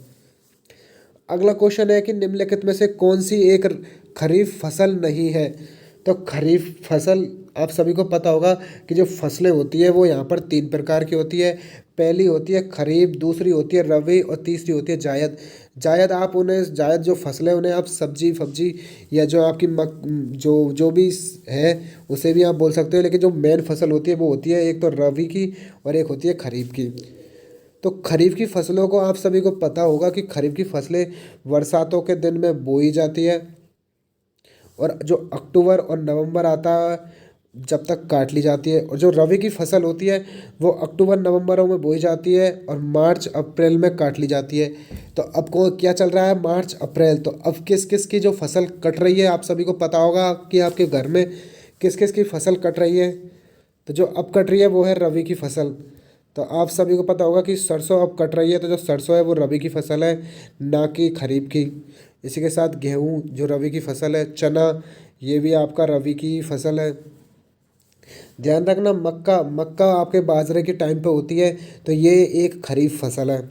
अगला क्वेश्चन है कि निम्नलिखित में से कौन सी एक खरीफ फसल नहीं है। तो खरीफ फसल आप सभी को पता होगा कि जो फसलें होती है वो यहाँ पर तीन प्रकार की होती है। पहली होती है खरीफ, दूसरी होती है रबी, और तीसरी होती है जायद। जायद आप उन्हें जायद जो फसलें उन्हें आप सब्जी फब्जी या जो आपकी जो जो भी है उसे भी आप बोल सकते हो, लेकिन जो मेन फसल होती है वो होती है एक तो रबी की और एक होती है खरीफ की। तो खरीफ की फसलों को आप सभी को पता होगा कि खरीफ की फसलें बरसातों के दिन में बोई जाती है, और जो अक्टूबर और नवंबर आता है जब तक काट ली जाती है। और जो रबी की फसल होती है वो अक्टूबर नवंबरों में बोई जाती है और मार्च अप्रैल में काट ली जाती है। तो अब को क्या चल रहा है, मार्च अप्रैल। तो अब किस किस की जो फसल कट रही है आप सभी को पता होगा कि आपके घर में किस किस की फसल कट रही है। तो जो अब कट रही है वो है रबी की फसल। तो आप सभी को पता होगा कि सरसों अब कट रही है, तो जो सरसों है वो रबी की फसल है, ना कि खरीफ की। इसी के साथ गेहूँ जो रबी की फसल है, चना ये भी आपका रबी की फसल है। ध्यान रखना मक्का मक्का आपके बाजरे के टाइम पे होती है, तो ये एक खरीफ फसल है।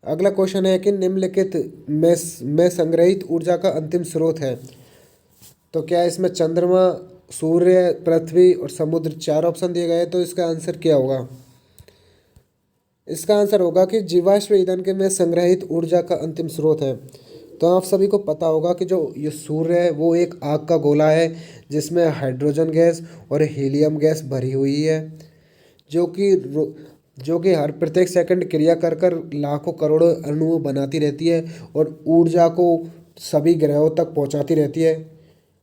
अगला क्वेश्चन है कि निम्नलिखित में संग्रहित ऊर्जा का अंतिम स्रोत है। तो क्या इसमें चंद्रमा, सूर्य, पृथ्वी और समुद्र चार ऑप्शन दिए गए हैं, तो इसका आंसर क्या होगा। इसका आंसर होगा कि जीवाश्म ईंधन के में संग्रहित ऊर्जा का अंतिम स्रोत है। तो आप सभी को पता होगा कि जो ये सूर्य है वो एक आग का गोला है, जिसमें हाइड्रोजन गैस और हीलियम गैस भरी हुई है, जो कि जो कि हर प्रत्येक सेकंड क्रिया कर कर लाखों करोड़ों अणु बनाती रहती है और ऊर्जा को सभी ग्रहों तक पहुंचाती रहती है।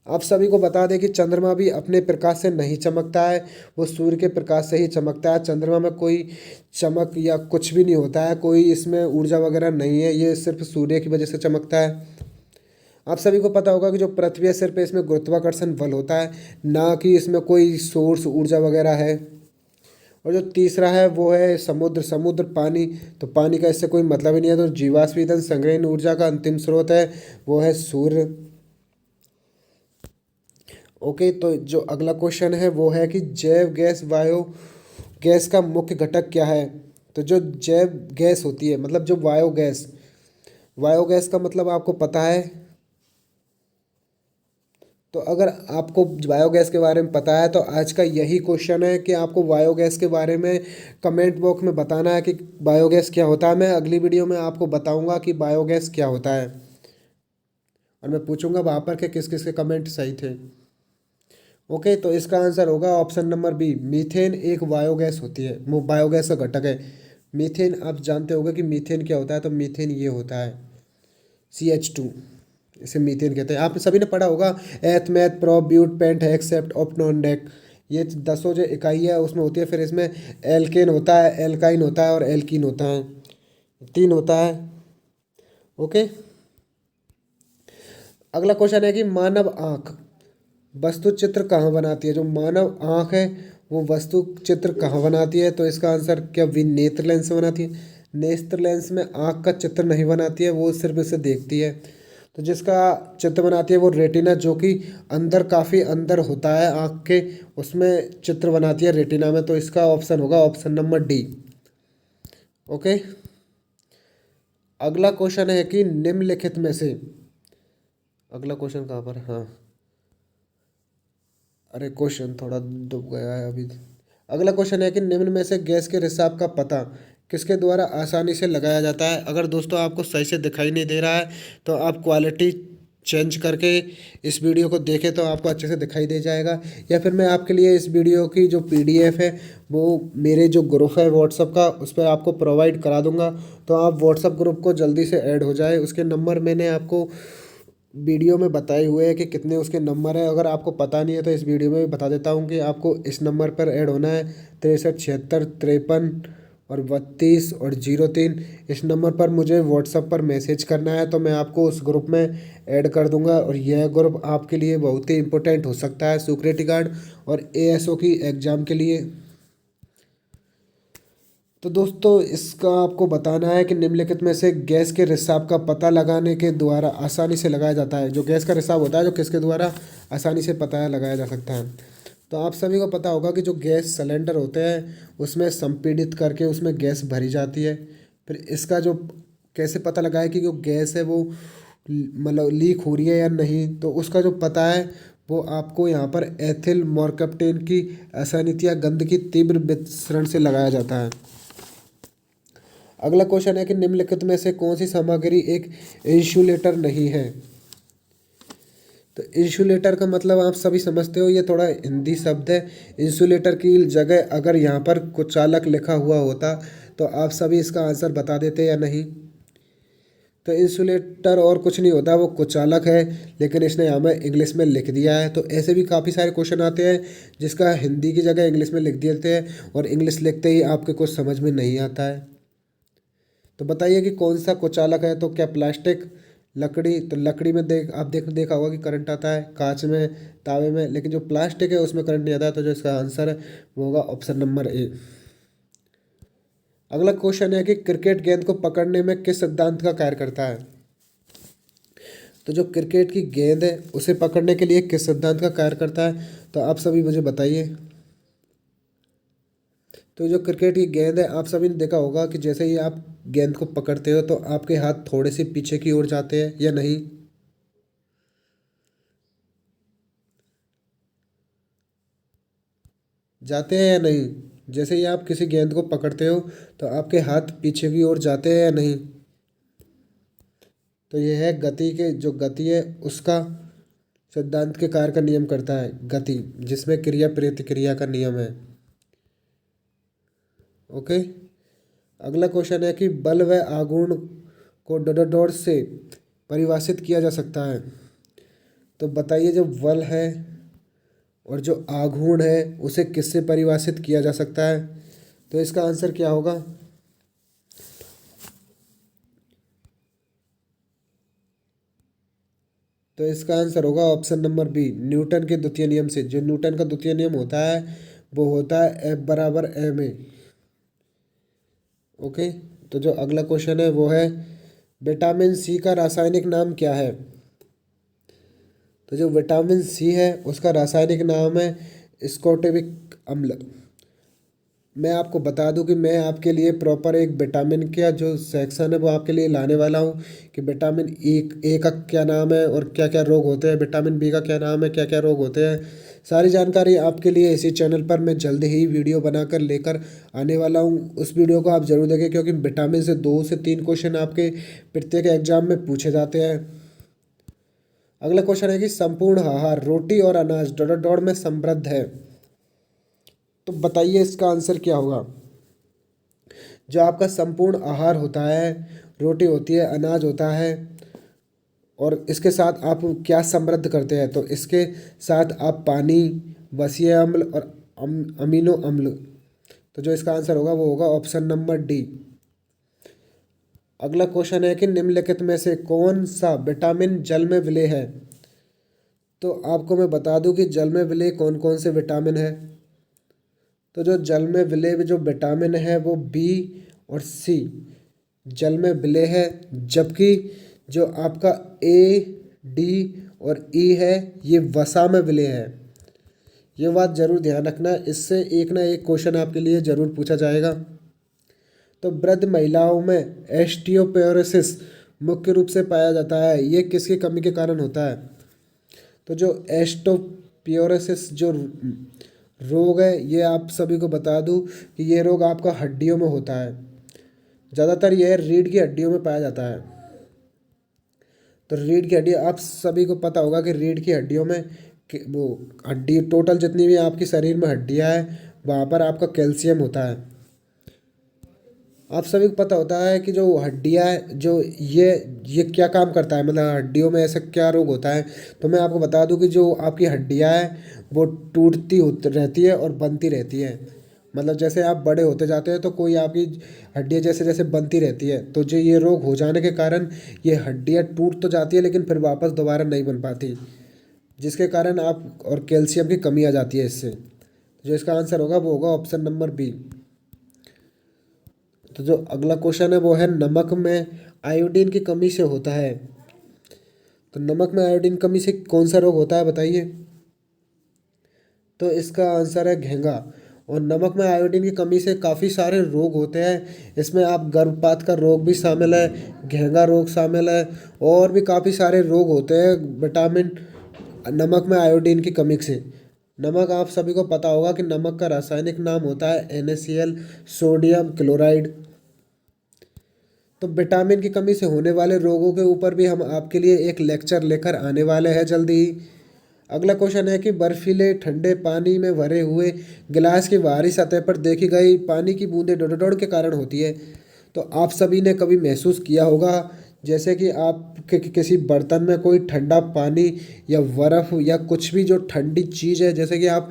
आप सभी को बता दें कि चंद्रमा भी अपने प्रकाश से नहीं चमकता है, वो सूर्य के प्रकाश से ही चमकता है। चंद्रमा में कोई चमक या कुछ भी नहीं होता है, कोई इसमें ऊर्जा वगैरह नहीं है, ये सिर्फ सूर्य की वजह से चमकता है। आप सभी को पता होगा कि जो पृथ्वी है सिर्फ इसमें गुरुत्वाकर्षण बल होता है, ना कि इसमें कोई सोर्स ऊर्जा वगैरह है। और जो तीसरा है वो है समुद्र समुद्र पानी, तो पानी का इससे कोई मतलब ही नहीं है। तो जीवाश्म ईंधन संग्रहण ऊर्जा का अंतिम स्रोत है वो है सूर्य। ओके, तो जो अगला क्वेश्चन है वो है कि जैव गैस वायु गैस का मुख्य घटक क्या है। तो जो जैव गैस होती है मतलब जो बायोगैस का मतलब आपको पता है। तो अगर आपको बायोगैस के बारे में पता है तो आज का यही क्वेश्चन है कि आपको बायोगैस के बारे में कमेंट बॉक्स में बताना है कि बायोगैस क्या होता है। मैं अगली वीडियो में आपको बताऊंगा कि बायोगैस क्या होता है, और मैं पूछूंगा वहाँ पर कि किस किस के कमेंट सही थे। ओके, तो इसका आंसर होगा ऑप्शन नंबर बी, मीथेन एक बायोगैस होती है, वो बायोगैस का घटक है। मीथेन आप जानते होंगे कि मीथेन क्या होता है, तो मीथेन ये होता है CH2, इसे मीथेन कहते हैं। आप सभी ने पढ़ा होगा एथ मैथ प्रोप ब्यूट पेंट एक्सेप्ट ऑप्टोन डेक, ये 10 जो इकाई है उसमें होती है। फिर इसमें एल्केन होता है, एल्काइन होता है और एल्कीन होता है, 3 होता है। ओके, अगला क्वेश्चन है कि मानव आँख वस्तु चित्र कहाँ बनाती है। जो मानव आँख है वो वस्तु चित्र कहाँ बनाती है, तो इसका आंसर क्या नेत्र लेंस से बनाती है। नेत्र लेंस में आँख का चित्र नहीं बनाती है, वो सिर्फ इसे देखती है। तो जिसका चित्र बनाती है वो रेटिना, जो कि अंदर काफ़ी अंदर होता है आँख के, उसमें चित्र बनाती है रेटिना में। तो इसका ऑप्शन होगा ऑप्शन नंबर डी। ओके, अगला क्वेश्चन है कि निम्नलिखित में से, अगला क्वेश्चन कहाँ पर, हाँ अरे क्वेश्चन थोड़ा डूब गया है अभी। अगला क्वेश्चन है कि निम्न में से गैस के रिसाव का पता किसके द्वारा आसानी से लगाया जाता है। अगर दोस्तों आपको सही से दिखाई नहीं दे रहा है तो आप क्वालिटी चेंज करके इस वीडियो को देखें तो आपको अच्छे से दिखाई दे जाएगा, या फिर मैं आपके लिए इस वीडियो की जो PDF है वो मेरे जो ग्रुप है व्हाट्सअप का उस पर आपको प्रोवाइड करा दूंगा। तो आप व्हाट्सअप ग्रुप को जल्दी से ऐड हो जाए। उसके नंबर मैंने आपको वीडियो में बताए हुए हैं कि कितने उसके नंबर है। अगर आपको पता नहीं है तो इस वीडियो में भी बता देता हूँ कि आपको इस नंबर पर ऐड होना है 63 76 53 और 32 और 03। इस नंबर पर मुझे व्हाट्सएप पर मैसेज करना है तो मैं आपको उस ग्रुप में ऐड कर दूंगा। और यह ग्रुप आपके लिए बहुत ही इंपॉर्टेंट हो सकता है सिक्योरिटी गार्ड और ASO की एग्ज़ाम के लिए। तो दोस्तों इसका आपको बताना है कि निम्नलिखित में से गैस के रिसाव का पता लगाने के द्वारा आसानी से लगाया जाता है। जो गैस का रिसाव होता है जो किसके द्वारा आसानी से पता लगाया जा सकता है। तो आप सभी को पता होगा कि जो गैस सिलेंडर होते हैं उसमें संपीड़ित करके उसमें गैस भरी जाती है। फिर इसका जो कैसे पता लगाए कि जो गैस है वो मतलब लीक हो रही है या नहीं, तो उसका जो पता है वो आपको यहाँ पर एथिल मॉर्कप्टेन की असानियत या गंध की तीव्र विसरण से लगाया जाता है। अगला क्वेश्चन है कि निम्नलिखित में से कौन सी सामग्री एक इंसुलेटर नहीं है। तो इंसुलेटर का मतलब आप सभी समझते हो, ये थोड़ा हिंदी शब्द है। इंसुलेटर की जगह अगर यहाँ पर कुचालक लिखा हुआ होता तो आप सभी इसका आंसर बता देते या नहीं। तो इंसुलेटर और कुछ नहीं होता, वो कुचालक है, लेकिन इसने यहाँ में इंग्लिश में लिख दिया है। तो ऐसे भी काफ़ी सारे क्वेश्चन आते हैं जिसका हिंदी की जगह इंग्लिश में लिख देते हैं और इंग्लिश लिखते ही आपके कुछ समझ में नहीं आता है। तो बताइए कि कौन सा कुचालक है। तो क्या प्लास्टिक, लकड़ी, तो लकड़ी में आप देखा होगा कि करंट आता है, कांच में, तावे में, लेकिन जो प्लास्टिक है उसमें करंट नहीं आता। तो जो इसका आंसर है वो होगा ऑप्शन नंबर ए। अगला क्वेश्चन है कि क्रिकेट गेंद को पकड़ने में किस सिद्धांत का कार्य करता है। तो जो क्रिकेट की गेंद है उसे पकड़ने के लिए किस सिद्धांत का कार्य करता है, तो आप सभी मुझे बताइए। तो जो क्रिकेट की गेंद है आप सभी ने देखा होगा कि जैसे ही आप गेंद को पकड़ते हो तो आपके हाथ थोड़े से पीछे की ओर जाते हैं या नहीं। जाते हैं या नहीं। जैसे ही आप किसी गेंद को पकड़ते हो तो आपके हाथ पीछे की ओर जाते हैं या नहीं। तो यह है गति के, जो गति है उसका सिद्धांत के कार्य का नियम करता है गति, जिसमें क्रिया प्रतिक्रिया का नियम है। ओके, अगला क्वेश्चन है कि बल व आघूर्ण को डॉट से परिभाषित किया जा सकता है। तो बताइए जो बल है और जो आघूर्ण है उसे किससे परिभाषित किया जा सकता है, तो इसका आंसर क्या होगा। तो इसका आंसर होगा ऑप्शन नंबर बी, न्यूटन के द्वितीय नियम से। जो न्यूटन का द्वितीय नियम होता है वो होता है F = ma। ओके, तो जो अगला क्वेश्चन है वो है विटामिन C का रासायनिक नाम क्या है। तो जो विटामिन C है उसका रासायनिक नाम है स्कोटेविक अम्ल। मैं आपको बता दूं कि मैं आपके लिए प्रॉपर एक विटामिन का जो सेक्शन है वो आपके लिए लाने वाला हूं कि विटामिन ए का क्या नाम है और क्या क्या रोग होते हैं, विटामिन बी का क्या नाम है, क्या क्या रोग होते हैं। सारी जानकारी आपके लिए इसी चैनल पर मैं जल्द ही वीडियो बनाकर लेकर आने वाला हूं। उस वीडियो को आप ज़रूर देखें क्योंकि विटामिन से 2 से 3 क्वेश्चन आपके प्रत्येक एग्जाम में पूछे जाते हैं। अगला क्वेश्चन है कि संपूर्ण आहार रोटी और अनाज डॉट डॉट डॉट में समृद्ध है। तो बताइए इसका आंसर क्या होगा। जो आपका संपूर्ण आहार होता है, रोटी होती है, अनाज होता है, और इसके साथ आप क्या समृद्ध करते हैं, तो इसके साथ आप पानी, वसीय अम्ल और अमीनो अम्ल। तो जो इसका आंसर होगा वो होगा ऑप्शन नंबर डी। अगला क्वेश्चन है कि निम्नलिखित में से कौन सा विटामिन जल में विलेय है। तो आपको मैं बता दूं कि जल में विलेय कौन कौन से विटामिन है। तो जो जल में विलेय जो विटामिन है वो बी और सी जल में विलेय है, जबकि जो आपका ए, डी और ई है ये वसा में विलेय है। ये बात जरूर ध्यान रखना, इससे एक ना एक क्वेश्चन आपके लिए जरूर पूछा जाएगा। तो वृद्ध महिलाओं में एस्टियोपोरोसिस मुख्य रूप से पाया जाता है, ये किसकी कमी के कारण होता है। तो जो एस्टियोपोरोसिस जो रोग है ये आप सभी को बता दूं कि ये रोग आपका हड्डियों में होता है। ज़्यादातर यह रीढ़ की हड्डियों में पाया जाता है। तो रीढ़ की हड्डी आप सभी को पता होगा कि रीढ़ की हड्डियों में वो हड्डी टोटल जितनी भी आपकी शरीर में हड्डियां हैं वहाँ पर आपका कैल्शियम होता है। आप सभी को पता होता है कि जो हड्डियां जो ये क्या काम करता है, मतलब हड्डियों में ऐसा क्या रोग होता है। तो मैं आपको बता दूं कि जो आपकी हड्डियां हैं वो टूटती रहती है और बनती रहती है। मतलब जैसे आप बड़े होते जाते हैं तो कोई आपकी हड्डियां जैसे जैसे बनती रहती है, तो जो ये रोग हो जाने के कारण ये हड्डियां टूट तो जाती है लेकिन फिर वापस दोबारा नहीं बन पाती, जिसके कारण आप और कैल्शियम की कमी आ जाती है इससे। जो इसका आंसर होगा वो होगा ऑप्शन नंबर बी। तो जो अगला क्वेश्चन है वो है नमक में आयोडीन की कमी से होता है। तो नमक में आयोडीन कमी से कौन सा रोग होता है बताइए। तो इसका आंसर है घेंगा। और नमक में आयोडीन की कमी से काफ़ी सारे रोग होते हैं, इसमें आप गर्भपात का रोग भी शामिल है, घेंगा रोग शामिल है, और भी काफ़ी सारे रोग होते हैं विटामिन नमक में आयोडीन की कमी से। नमक आप सभी को पता होगा कि नमक का रासायनिक नाम होता है NaCl, सोडियम क्लोराइड। तो विटामिन की कमी से होने वाले रोगों के ऊपर भी हम आपके लिए एक लेक्चर लेकर आने वाले हैं जल्दी ही। अगला क्वेश्चन है कि बर्फीले ठंडे पानी में भरे हुए गिलास की बाहरी सतह पर देखी गई पानी की बूंदें डोड के कारण होती है। तो आप सभी ने कभी महसूस किया होगा जैसे कि आप किसी बर्तन में कोई ठंडा पानी या बर्फ़ या कुछ भी जो ठंडी चीज़ है, जैसे कि आप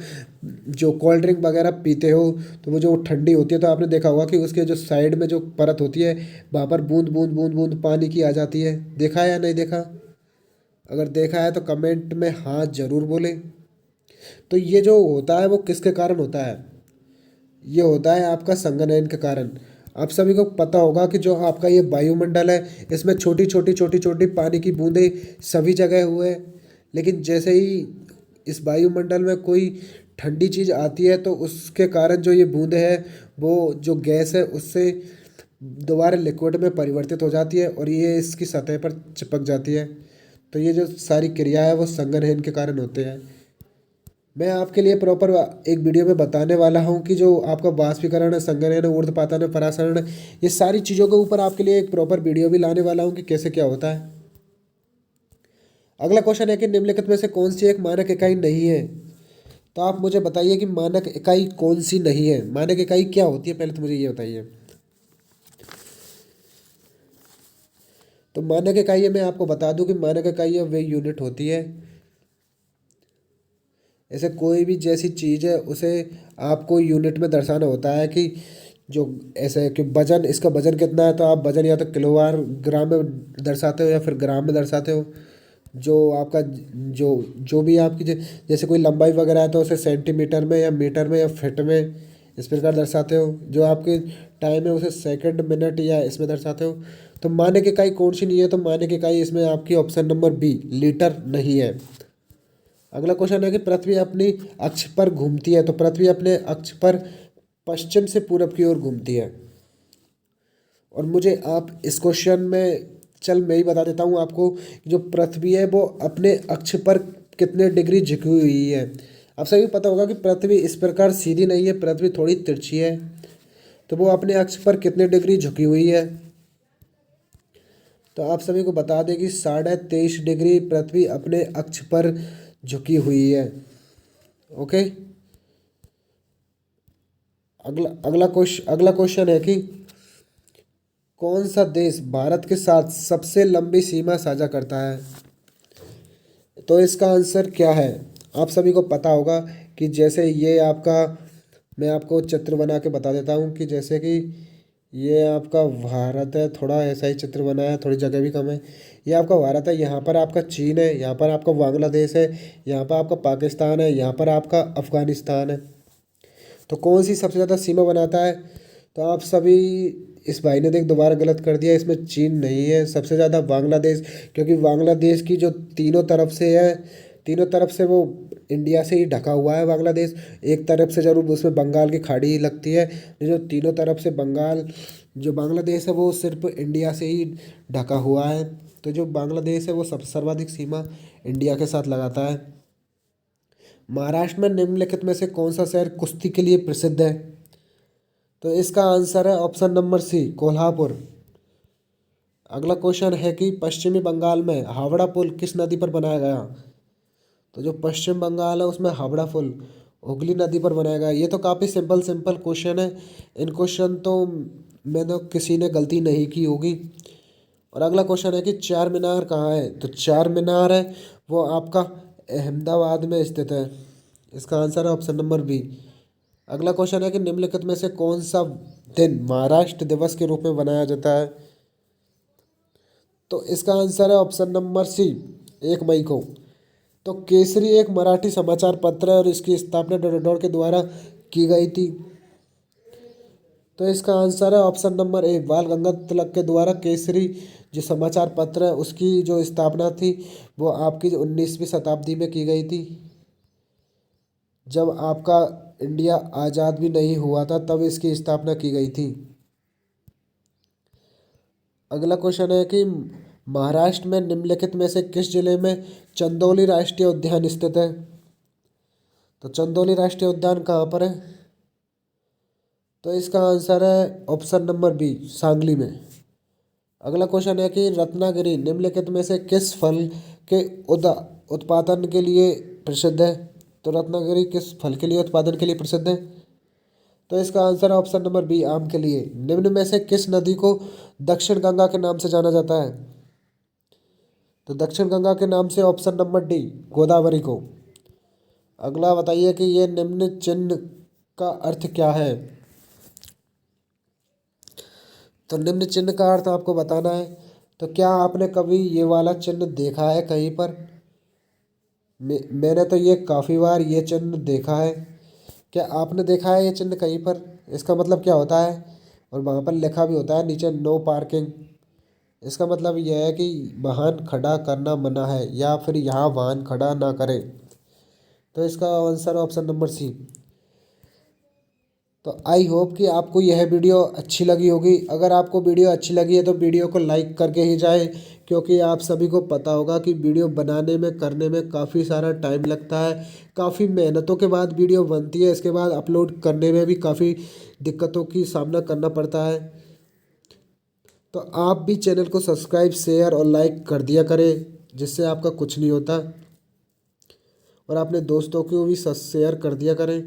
जो कोल्ड ड्रिंक वगैरह पीते हो तो वो जो ठंडी होती है तो आपने देखा होगा कि उसके जो साइड में जो परत होती है वहाँ पर बूंद बूंद बूंद बूंद पानी की आ जाती है। देखा है या नहीं देखा। अगर देखा है तो कमेंट में हाँ ज़रूर बोले। तो ये जो होता है वो किसके कारण होता है। ये होता है आपका संघनन के कारण। आप सभी को पता होगा कि जो आपका ये वायुमंडल है इसमें छोटी छोटी छोटी छोटी पानी की बूंदें सभी जगह हुए हैं, लेकिन जैसे ही इस वायुमंडल में कोई ठंडी चीज़ आती है तो उसके कारण जो ये बूंदें हैं वो जो गैस है उससे दोबारा लिक्विड में परिवर्तित हो जाती है और ये इसकी सतह पर चिपक जाती है। तो ये जो सारी क्रिया है वो संघनन के कारण होते हैं। मैं आपके लिए प्रॉपर एक वीडियो में बताने वाला हूं कि जो आपका वाष्पीकरण है, संघनन है, ऊर्ध्वपातन है, परासरण है, ये सारी चीज़ों के ऊपर आपके लिए एक प्रॉपर वीडियो भी लाने वाला हूं कि कैसे क्या होता है। अगला क्वेश्चन है कि निम्नलिखित में से कौन सी एक मानक इकाई नहीं है। तो आप मुझे बताइए कि मानक इकाई कौन सी नहीं है, मानक इकाई क्या होती है, पहले तो मुझे ये बताइए। तो मानक इकाई है, मैं आपको बता दूं कि मानक इकाई है वे यूनिट होती है। ऐसे कोई भी जैसी चीज़ है उसे आपको यूनिट में दर्शाना होता है कि जो ऐसे कि वजन, इसका वजन कितना है तो आप वजन या तो किलोवार ग्राम में दर्शाते हो या फिर ग्राम में दर्शाते हो। जो आपका जो जो भी आपकी जैसे कोई लंबाई वगैरह है तो उसे सेंटीमीटर में या मीटर में या फिट में इस प्रकार दर्शाते हो। जो आपके टाइम है उसे सेकंड, मिनट या इसमें दर्शाते हो। तो मानक इकाई कौन सी नहीं है, तो मानक इकाई इसमें आपकी ऑप्शन नंबर बी लीटर नहीं है। अगला क्वेश्चन है कि पृथ्वी अपनी अक्ष पर घूमती है। तो पृथ्वी अपने अक्ष पर पश्चिम से पूरब की ओर घूमती है। और मुझे आप इस क्वेश्चन में, चल मैं ही बता देता हूँ आपको कि जो पृथ्वी है वो अपने अक्ष पर कितने डिग्री झुकी हुई है। आप सभी को पता होगा कि पृथ्वी इस प्रकार सीधी नहीं है, पृथ्वी थोड़ी तिरछी है। तो वो अपने अक्ष पर कितने डिग्री झुकी हुई है? तो आप सभी को बता दें कि 23.5 डिग्री पृथ्वी अपने अक्ष पर झुकी हुई है। ओके। अगला क्वेश्चन है कि कौन सा देश भारत के साथ सबसे लंबी सीमा साझा करता है? तो इसका आंसर क्या है? आप सभी को पता होगा कि जैसे ये आपका, मैं आपको चित्र बना के बता देता हूँ कि जैसे कि ये आपका भारत है, थोड़ा ऐसा ही चित्र बना है, थोड़ी जगह भी कम है। ये आपका भारत है, यहाँ पर आपका चीन है, यहाँ पर आपका बांग्लादेश है, यहाँ पर आपका पाकिस्तान है, यहाँ पर आपका अफ़गानिस्तान है। तो कौन सी सबसे ज़्यादा सीमा बनाता है? तो आप सभी, इस भाई ने देख दोबारा गलत कर दिया, इसमें चीन नहीं है, सबसे ज़्यादा बांग्लादेश, क्योंकि बांग्लादेश की जो तीनों तरफ से है, तीनों तरफ से वो इंडिया से ही ढका हुआ है बांग्लादेश। एक तरफ से ज़रूर उसमें बंगाल की खाड़ी ही लगती है, जो तीनों तरफ से बंगाल, जो बांग्लादेश है वो सिर्फ इंडिया से ही ढका हुआ है। तो जो बांग्लादेश है वो सब सर्वाधिक सीमा इंडिया के साथ लगाता है। महाराष्ट्र में निम्नलिखित में से कौन सा शहर कुश्ती के लिए प्रसिद्ध है? तो इसका आंसर है ऑप्शन नंबर सी, कोल्हापुर। अगला क्वेश्चन है कि पश्चिमी बंगाल में हावड़ा पुल किस नदी पर बनाया गया? तो जो पश्चिम बंगाल है उसमें हावड़ा पुल हुगली नदी पर बनाया गया। ये तो काफ़ी सिंपल सिंपल क्वेश्चन है, इन क्वेश्चन तो मैंने किसी ने गलती नहीं की होगी। और अगला क्वेश्चन है कि चार मीनार कहाँ है? तो चार मीनार है वो आपका अहमदाबाद में स्थित है। इसका आंसर है ऑप्शन नंबर बी। अगला क्वेश्चन है कि निम्नलिखित में से कौन सा दिन महाराष्ट्र दिवस के रूप में मनाया जाता है? तो इसका आंसर है ऑप्शन नंबर सी, 1 मई को। तो केसरी एक मराठी समाचार पत्र है और इसकी स्थापना डोर के द्वारा की गई थी। तो इसका आंसर है ऑप्शन नंबर ए, बाल गंगाधर तिलक के द्वारा केसरी जो समाचार पत्र है उसकी जो स्थापना थी वो आपकी 19वीं शताब्दी में की गई थी, जब आपका इंडिया आज़ाद भी नहीं हुआ था, तब इसकी स्थापना की गई थी। अगला क्वेश्चन है कि महाराष्ट्र में निम्नलिखित में से किस जिले में चंदौली राष्ट्रीय उद्यान स्थित है? तो चंदौली राष्ट्रीय उद्यान कहाँ पर है? तो इसका आंसर है ऑप्शन नंबर बी, सांगली में। अगला क्वेश्चन है कि रत्नागिरी निम्नलिखित में से किस फल के उत्पादन के लिए प्रसिद्ध है? तो रत्नागिरी किस फल के लिए उत्पादन के लिए प्रसिद्ध है? तो इसका आंसर है ऑप्शन नंबर बी, आम के लिए। निम्न में से किस नदी को दक्षिण गंगा के नाम से जाना जाता है? तो दक्षिण गंगा के नाम से ऑप्शन नंबर डी, गोदावरी को। अगला बताइए कि ये निम्न चिन्ह का अर्थ क्या है? तो निम्न चिन्ह का अर्थ आपको बताना है। तो क्या आपने कभी ये वाला चिन्ह देखा है कहीं पर? मैंने तो ये काफ़ी बार ये चिन्ह देखा है। क्या आपने देखा है ये चिन्ह कहीं पर? इसका मतलब क्या होता है? और वहाँ पर लिखा भी होता है नीचे, नो पार्किंग। इसका मतलब यह है कि वाहन खड़ा करना मना है, या फिर यहाँ वाहन खड़ा ना करें। तो इसका आंसर ऑप्शन नंबर सी। तो आई होप कि आपको यह वीडियो अच्छी लगी होगी। अगर आपको वीडियो अच्छी लगी है तो वीडियो को लाइक करके ही जाए, क्योंकि आप सभी को पता होगा कि वीडियो बनाने में करने में काफ़ी सारा टाइम लगता है, काफ़ी मेहनतों के बाद वीडियो बनती है, इसके बाद अपलोड करने में भी काफ़ी दिक्कतों की सामना करना पड़ता है। तो आप भी चैनल को सब्सक्राइब, शेयर और लाइक कर दिया करें, जिससे आपका कुछ नहीं होता। और अपने दोस्तों को भी शेयर कर दिया करें।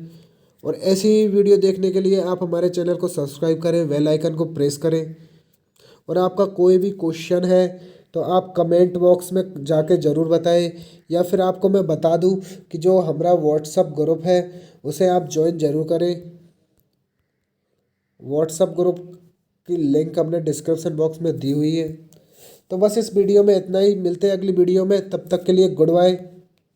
और ऐसी ही वीडियो देखने के लिए आप हमारे चैनल को सब्सक्राइब करें, बेल आइकन को प्रेस करें। और आपका कोई भी क्वेश्चन है तो आप कमेंट बॉक्स में जाके ज़रूर बताएं, या फिर आपको मैं बता दूं कि जो हमारा व्हाट्सअप ग्रुप है उसे आप ज्वाइन ज़रूर करें। व्हाट्सअप ग्रुप की लिंक हमने डिस्क्रिप्शन बॉक्स में दी हुई है। तो बस इस वीडियो में इतना ही, मिलते हैं अगली वीडियो में, तब तक के लिए गुड बाय।